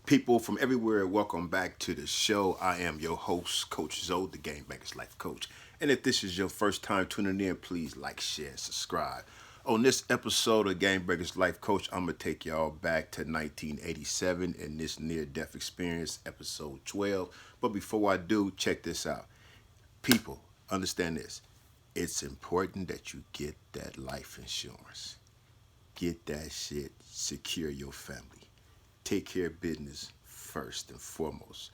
People from everywhere, welcome back to the show. I am your host, Coach Zoe, the Game Bangers Life Coach. And if this is your first time tuning in, please like, share, subscribe. On this episode of Game Bangers Life Coach, I'm going to take y'all back to 1987 in this near-death experience, episode 12. But before I do, check this out. People, understand this. It's important that you get that life insurance. Get that shit, secure your family. Take care of business first and foremost.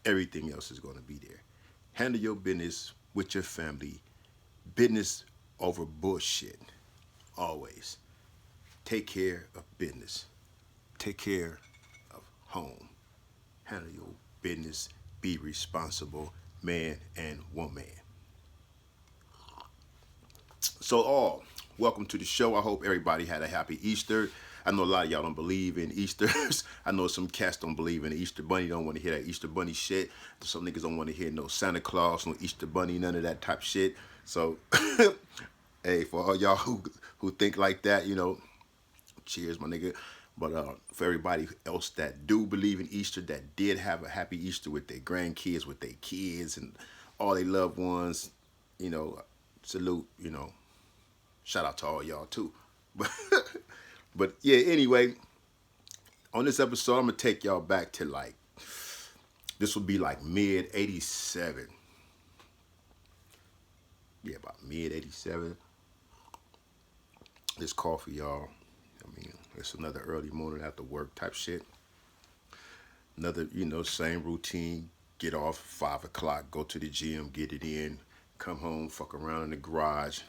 Everything else is going to be there. Handle your business with your family. Business over bullshit. Always. Take care of business. Take care of home. Handle your business. Be responsible, man and woman. So, welcome to the show. I hope everybody had a happy Easter. I know a lot of y'all don't believe in Easters. I know some cats don't believe in the Easter Bunny. Don't want to hear that Easter Bunny shit. Some niggas don't want to hear no Santa Claus, no Easter Bunny, none of that type shit. So, hey, for all y'all who think like that, cheers, my nigga. But for everybody else that do believe in Easter, that did have a happy Easter with their grandkids, with their kids, and all their loved ones, salute, shout out to all y'all too. But yeah, anyway, on this episode, I'm going to take y'all back to this would be like mid 87. Yeah, about mid 87. This coffee, y'all. I mean, it's another early morning after work type shit. Another, same routine. Get off 5 o'clock, go to the gym, get it in, come home, fuck around in the garage,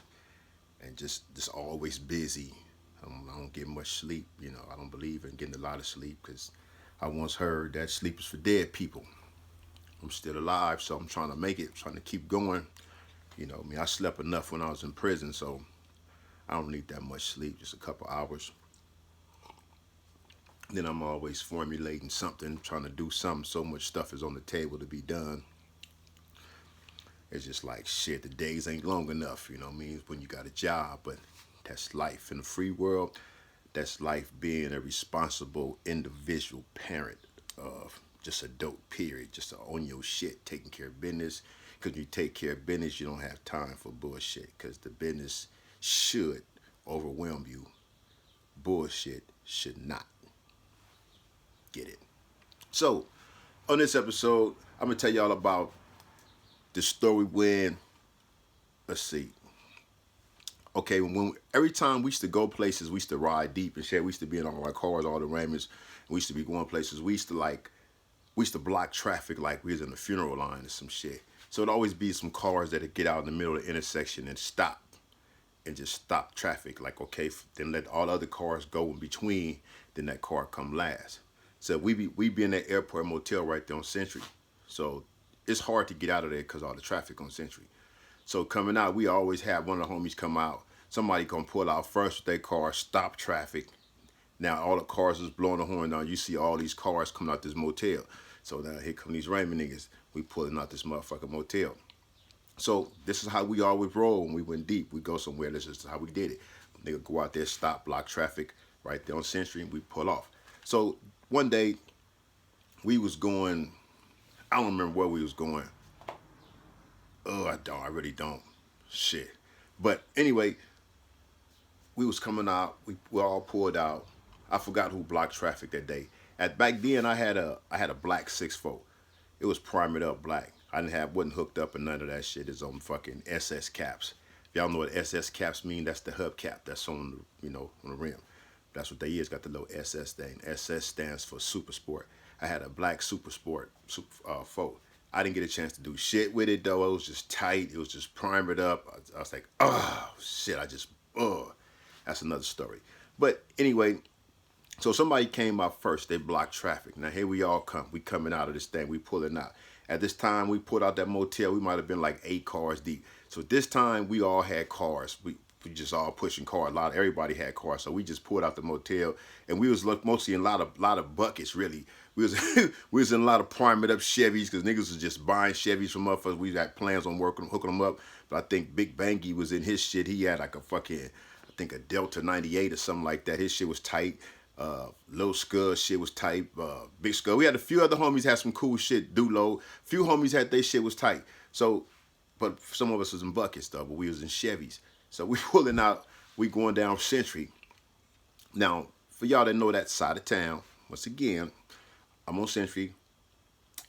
and just always busy. I don't get much sleep. I don't believe in getting a lot of sleep because I once heard that sleep is for dead people. I'm still alive, so I'm trying to make it, trying to keep going. I slept enough when I was in prison, so I don't need that much sleep, just a couple hours. Then I'm always formulating something, trying to do something. So much stuff is on the table to be done. It's just like, shit, the days ain't long enough, when you got a job, but that's life in the free world. That's life being a responsible individual parent of just adult period. Just own your shit, taking care of business. Because when you take care of business, you don't have time for bullshit. Because the business should overwhelm you. Bullshit should not. Get it? So, on this episode, I'm going to tell y'all about the story when, let's see. Okay, every time we used to go places, we used to ride deep and shit. We used to be in all our cars, all the Raymond's. We used to be going places. We used to block traffic like we was in a funeral line or some shit. So it'd always be some cars that'd get out in the middle of the intersection and stop. And just stop traffic. Like, okay, then let all other cars go in between. Then that car come last. So we be in that airport motel right there on Century. So it's hard to get out of there because all the traffic on Century. So coming out, we always have one of the homies come out. Somebody gonna pull out first with their car, stop traffic. Now all the cars is blowing the horn down. You see all these cars coming out this motel. So now here come these Raymond niggas. We pulling out this motherfucking motel. So this is how we always roll when we went deep. We go somewhere. This is how we did it. Nigga go out there, stop, block traffic right there on Century, and we pull off. So one day we was going. I don't remember where we was going. I really don't. Shit. But anyway, we was coming out. We all pulled out. I forgot who blocked traffic that day. Back then, I had a black 6'4". It was primered up black. Wasn't hooked up and none of that shit. It's on fucking SS caps. If y'all know what SS caps mean, that's the hubcap that's on on the rim. That's what they is. Got the little SS thing. SS stands for Super Sport. I had a black Super Sport 4. I didn't get a chance to do shit with it though. It was just tight. It was just primered up. I was like, oh shit. That's another story. But anyway, so somebody came out first. They blocked traffic. Now here we all come. We coming out of this thing. We pulling out. At this time, we pulled out that motel. We might have been like 8 cars deep. So this time, we all had cars. We just all pushing cars. Everybody had cars. So we just pulled out the motel, and we was mostly in a lot of buckets. Really, we was we was in a lot of primed up Chevys because niggas was just buying Chevys from us. We had plans on hooking them up. But I think Big Bangy was in his shit. He had like a fucking, I think a Delta 98 or something like that. His shit was tight. Low Scud shit was tight. Big Scud. We had a few other homies had some cool shit. Dulo. Few homies had their shit was tight. So, but some of us was in buckets though. But we was in Chevys. So we pulling out. We going down Century. Now, for y'all that know that side of town, once again, I'm on Century.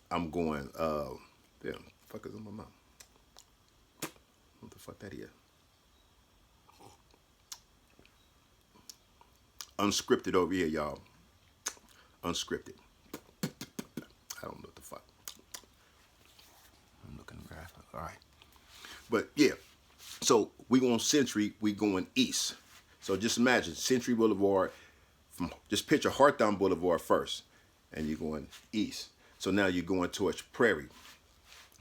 I'm going. Damn, fuck is in my mouth. What the fuck that is? Unscripted over here, y'all. Unscripted. I don't know what the fuck. I'm looking graphic. All right. But yeah. So we on Century, we going east. So just imagine Century Boulevard, just picture Hawthorne Boulevard first, and you're going east. So now you're going towards Prairie.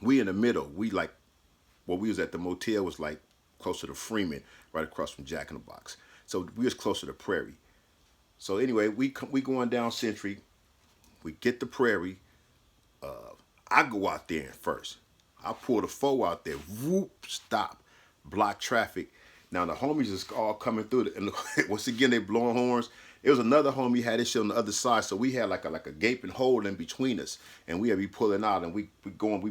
We in the middle. We like, well, we was at the motel was like closer to Freeman, right across from Jack in the Box. So we was closer to Prairie. So anyway, we going down Century. We get to Prairie. I go out there first. I pull the 4 out there. Whoop, stop, block traffic. Now the homies is all coming through, and once again they blowing horns. It was another homie had his shit on the other side, so we had like a gaping hole in between us, and we had be pulling out, and we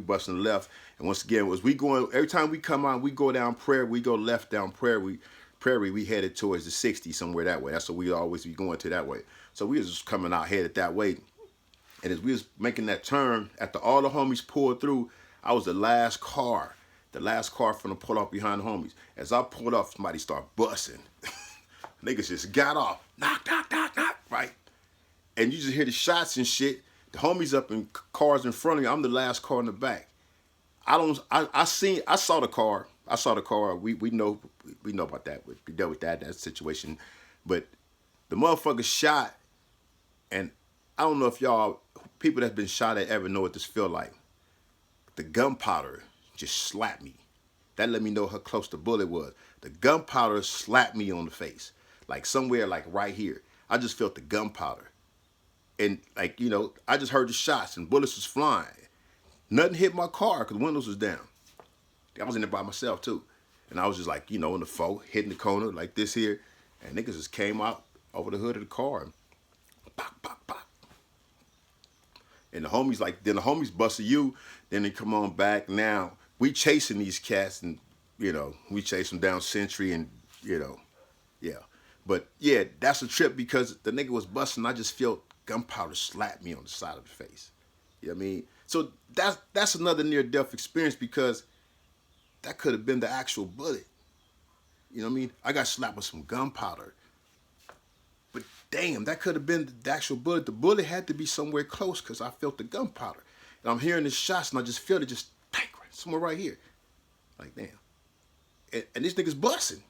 busting left. And once again, was we going every time we come out, we go down Prairie, we go left down Prairie. We headed towards the 60 somewhere that way. That's what we always be going to that way. So we was just coming out headed that way. And as we was making that turn, after all the homies pulled through, I was the last car from the pull off behind the homies. As I pulled off, somebody started busting. Niggas just got off. Knock, knock, knock, knock, right? And you just hear the shots and shit. The homies up in cars in front of me. I'm the last car in the back. I saw the car. We know about that. We dealt with that situation. But the motherfucker shot, and I don't know if y'all, people that's been shot at ever know what this feel like. The gunpowder just slapped me. That let me know how close the bullet was. The gunpowder slapped me on the face. Like somewhere like right here. I just felt the gunpowder. And like, you know, I just heard the shots and bullets was flying. Nothing hit my car because the windows was down. I was in there by myself too. And I was just like, you know, in the 4, hitting the corner like this here. And niggas just came out over the hood of the car and pop, pop, pop. And the homies like, then the homies busted you. Then they come on back. Now we chasing these cats and, you know, we chase them down Century and, you know, yeah. But yeah, that's a trip because the nigga was busting. I just felt gunpowder slap me on the side of the face. You know what I mean? So that's another near-death experience because that could have been the actual bullet. You know what I mean? I got slapped with some gunpowder. But damn, that could have been the actual bullet. The bullet had to be somewhere close because I felt the gunpowder. And I'm hearing the shots and I just feel it just somewhere right here. Like, damn. And this nigga's busting.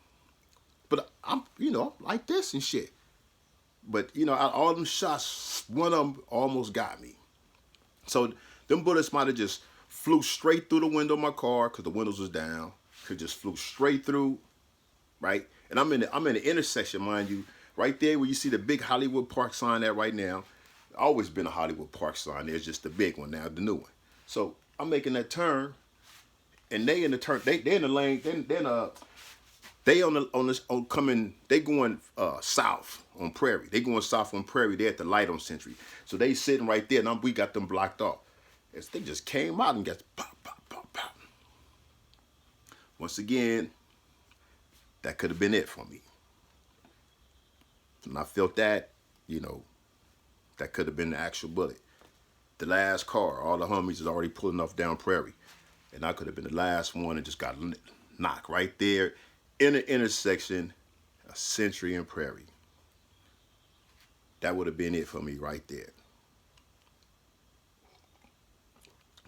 But I'm, you know, like this and shit. But, you know, out of all them shots, one of them almost got me. So them bullets might have just flew straight through the window of my car because the windows was down. Could just flew straight through, right? And I'm in the intersection, mind you, right there where you see the big Hollywood Park sign at right now. Always been a Hollywood Park sign. There's just the big one now, the new one. So I'm making that turn, and they in the turn. They in the lane. They coming. They going south on Prairie. They going south on Prairie. They at the light on Century. So they sitting right there, and we got them blocked off. As they just came out and got pop, pop, pop, pop. Once again, that could have been it for me. And I felt that, you know, that could have been the actual bullet. The last car, all the homies is already pulling off down Prairie. And I could have been the last one and just got knocked right there in the intersection of Century and Prairie. That would have been it for me right there.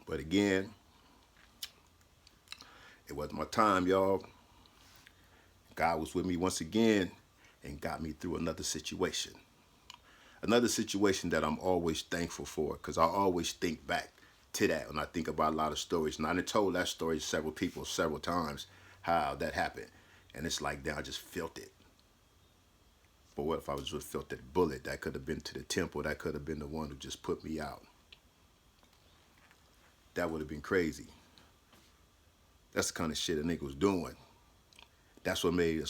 But again, it wasn't my time, y'all. God was with me once again and got me through another situation. Another situation that I'm always thankful for because I always think back to that when I think about a lot of stories. And I done told that story to several people several times how that happened. And it's like, damn, I just felt it. But what if I was just felt that bullet? That could have been to the temple. That could have been the one who just put me out. That would have been crazy. That's the kind of shit a nigga was doing. That's what made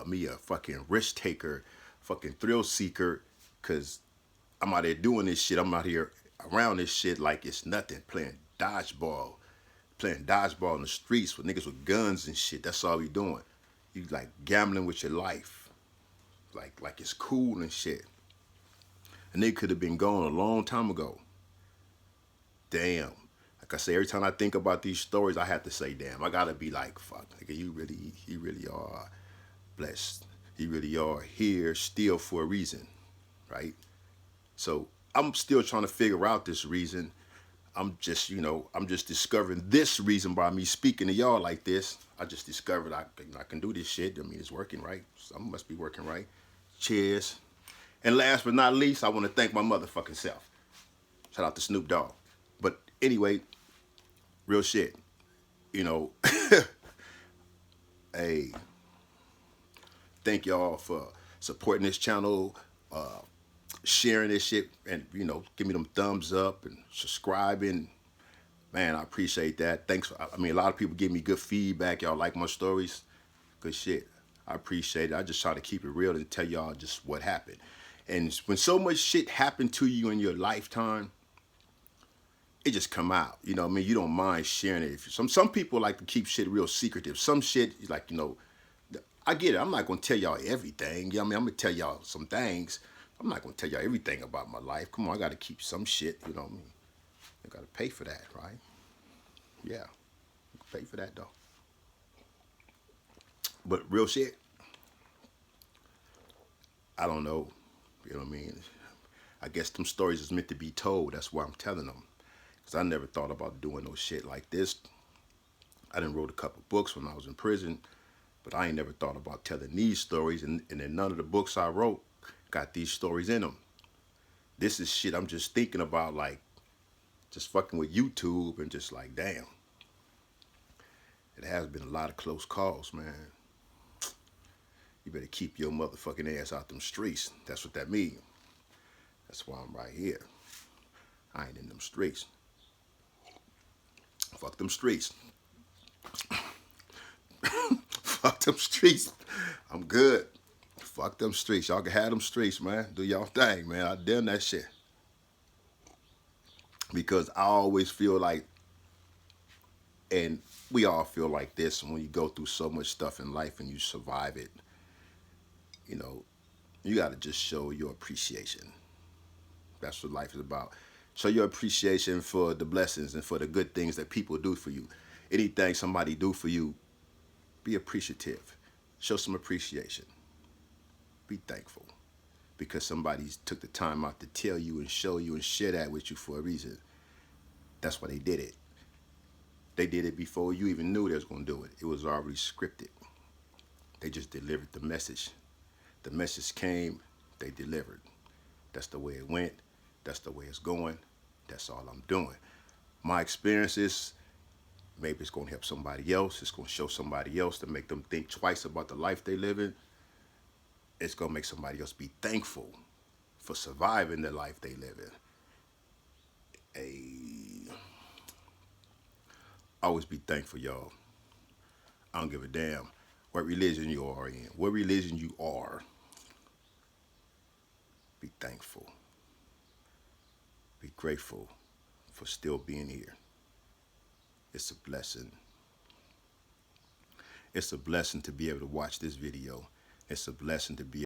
me a fucking risk taker, fucking thrill seeker, Cause I'm out there doing this shit. I'm out here around this shit like it's nothing. Playing dodgeball in the streets with niggas with guns and shit. That's all we doing. You like gambling with your life, like it's cool and shit. And they could have been gone a long time ago. Damn. Like I say, every time I think about these stories, I have to say, damn. I gotta be like, fuck, nigga, you really are blessed. You really are here still for a reason, right? So I'm still trying to figure out this reason. I'm just discovering this reason by me speaking to y'all like this. I just discovered I can do this shit. I mean, it's working, right? Something must be working, right? Cheers. And last but not least, I want to thank my motherfucking self. Shout out to Snoop Dogg. But anyway, real shit. You know, hey, thank y'all for supporting this channel, sharing this shit, and give me them thumbs up and subscribing. Man, I appreciate that. Thanks. I mean, a lot of people give me good feedback. Y'all like my stories. Good shit. I appreciate it. I just try to keep it real and tell y'all just what happened. And when so much shit happened to you in your lifetime, it just come out. You know what I mean? You don't mind sharing it. Some people like to keep shit real secretive. Some shit, like, I get it. I'm not going to tell y'all everything. You know what I mean? I'm going to tell y'all some things. I'm not going to tell y'all everything about my life. Come on, I got to keep some shit, you know what I mean? I got to pay for that, right? Yeah, pay for that, though. But real shit, I don't know. You know what I mean? I guess them stories is meant to be told. That's why I'm telling them. Because I never thought about doing no shit like this. I done wrote a couple books when I was in prison, but I ain't never thought about telling these stories. And then none of the books I wrote got these stories in them. This is shit I'm just thinking about, like, just fucking with YouTube and just like, damn. It has been a lot of close calls, man. You better keep your motherfucking ass out them streets. That's what that means. That's why I'm right here. I ain't in them streets. Fuck them streets. Fuck them streets. I'm good. Fuck them streets. Y'all can have them streets, man. Do y'all thing, man. I done that shit. Because I always feel like, and we all feel like this, when you go through so much stuff in life and you survive it, you got to just show your appreciation. That's what life is about. Show your appreciation for the blessings and for the good things that people do for you. Anything somebody do for you, be appreciative. Show some appreciation. Be thankful. Because somebody took the time out to tell you and show you and share that with you for a reason. That's why they did it. They did it before you even knew they was going to do it. It was already scripted. They just delivered the message. The message came, they delivered. That's the way it went. That's the way it's going. That's all I'm doing. My experiences, maybe it's going to help somebody else. It's going to show somebody else to make them think twice about the life they live in. It's going to make somebody else be thankful for surviving the life they live in. Always be thankful, y'all. I don't give a damn what religion you are in. What religion you are. Be thankful. Be grateful for still being here. It's a blessing. It's a blessing to be able to watch this video. It's a blessing to be